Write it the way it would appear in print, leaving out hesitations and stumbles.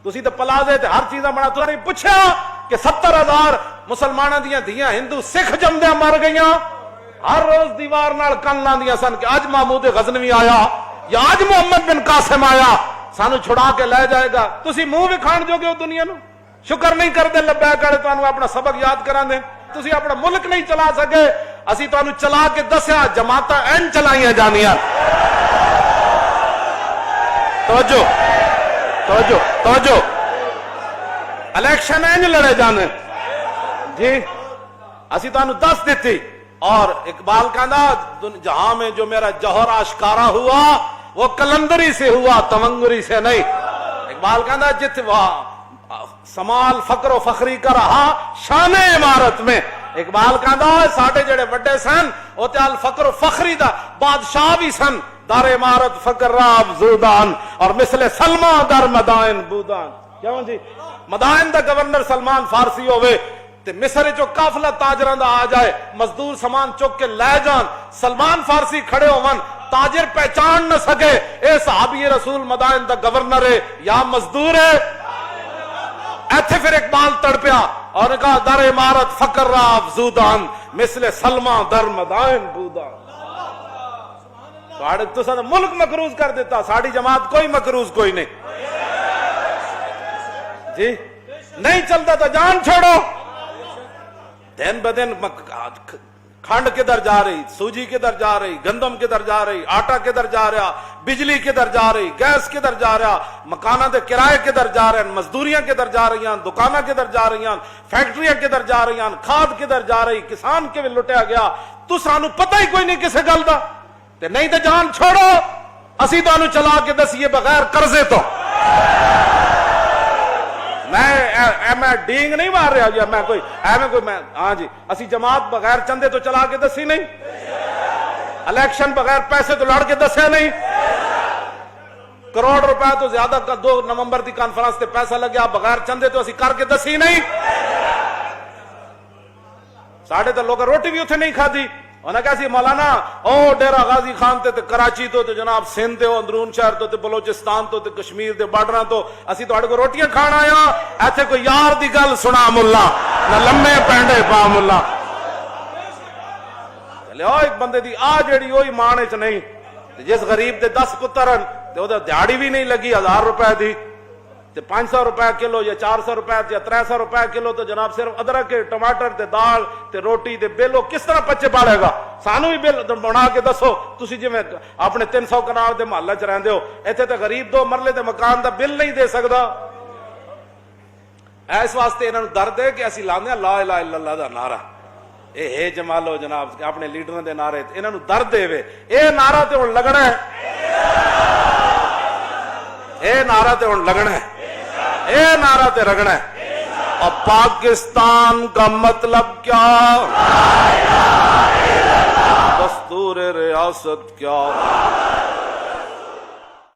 تسی تے پلازے تے ہر چیزاں بنا تو نہیں پوچھا کہ 70,000 مسلماناں دیاں دھیاں ہندو سکھ جمدیاں مر گئیاں ہر روز دیوار نال کن لاندیاں سن کہ اج محمود غزنوی آیا یا اج محمد بن قاسم آیا سانو چھڑا کے لے جائے گا تسی منہ بھی کھان جو گے دنیا نو شکر نہیں کرتے لبیک والے تانوں اپنا سبق یاد کران دے تسی اپنا ملک نہیں چلا سکے اسی تانوں چلا کے دسیا جماعتاں این چلائیاں جانیاں توجہ توجہ توجہ الیکشن این لڑے جانے جی اسی تانوں دس دیتی اور اقبال کہندا جہاں میں جو میرا جوہر آشکارا ہوا وہ کلندری سے ہوا تمنگری سے نہیں اقبال کہندا جت سمال فقر و فخری کا رہا شان عمارت میں اقبال کہندا ساڈے جڑے وڈے سن او تے الفقر و فخری دا بادشاہ بھی سن دار عمارت فقر را افزودان اور مثل سلما در مدائن بودان کیوں جی مدائن دا گورنر سلمان فارسی ہوئے تے مصر جو قافلہ تاجران دا آ جائے مزدور سامان چک کے لے جان سلمان فارسی کھڑے ہون تاجر پہچان نہ سکے اے صحابی رسول مدائن دا گورنر ہے یا مزدور ہے ایتھے پھر اقبال تڑپیا اور کہا در عمارت فقر را افزودان مثل سلما در مدائن بودان تو سا ملک مقروض کر دیتا ساڑی جماعت کوئی مقروض کوئی نہیں جی نہیں چلتا تو جان چھوڑو دن بدن کھنڈ کدھر جا رہی سوجی کدھر جا رہی گندم کدھر جا رہی آٹا کدھر جا رہا بجلی کدھر جا رہی گیس کدھر جا رہا مکانہ دے کرائے کدھر جا رہے ہیں مزدوریاں کدھر جا رہی ہیں دکانہ کدھر جا رہی ہیں فیکٹریاں کدھر جا رہی ہیں کھاد کدھر جا رہی کسان کے بھی لٹیا گیا تو سانو پتہ ہی کوئی نہیں کسے گل دا تے نہیں تے جان چھوڑو اسی تانوں چلا کے دسیے بغیر قرضے تو میں ڈینگ نہیں مار رہا جی میں کوئی ہاں جی اسی جماعت بغیر چندے تو چلا کے دسی نہیں الیکشن بغیر پیسے تو لڑ کے دسیا نہیں کروڑ روپے تو زیادہ 2 نومبر دی کانفرنس تے پیسہ لگیا بغیر چندے تو اسی کر کے دسی نہیں ساڑھے تو لوگ روٹی بھی اتنے نہیں کھا دی انہیں کہا سی مولانا او ڈیرہ غازی خان تے کراچی تو جناب سندھ تے اندرون شہر تو بلوچستان تو کشمیر دے بارڈراں تو اسی تواڈے کو روٹیاں کھان آیا ایتھے کوئی یار دی گل سنا ملا نہ لمے پینڈے پا ملا چلے او ایک بندے دی آ جیڑی وہی مان وچ نہیں جس غریب دے 10 پتر ہن تے او دیہاڑی بھی نہیں لگی 1000 روپے دی تے 500 روپے کلو یا 400 روپے یا 300 روپے کلو تو جناب صرف ادرک ٹماٹر تے دال تے روٹی تے بل کس طرح بچے پالے گا سانو بھی بل بنا کے دسو تسی جویں اپنے 300 کنال دے محلے چ رہندے ہو ایتھے تے غریب 2 مرلے دے مکان دا بل نہیں دے سکدا اس واسطے انہاں نوں درد ہے کہ اسی لاندے لا الہ الا اللہ دا نعرہ اے جمالو جناب اپنے لیڈراں دے نعرے انہاں نوں درد دے وے اے نعرہ تے ہن لگنا ہے اے نعرہ تے ہن لگنا ہے اے نعرہ تے رگڑا ہے اور پاکستان کا مطلب کیا دستور ریاست کیا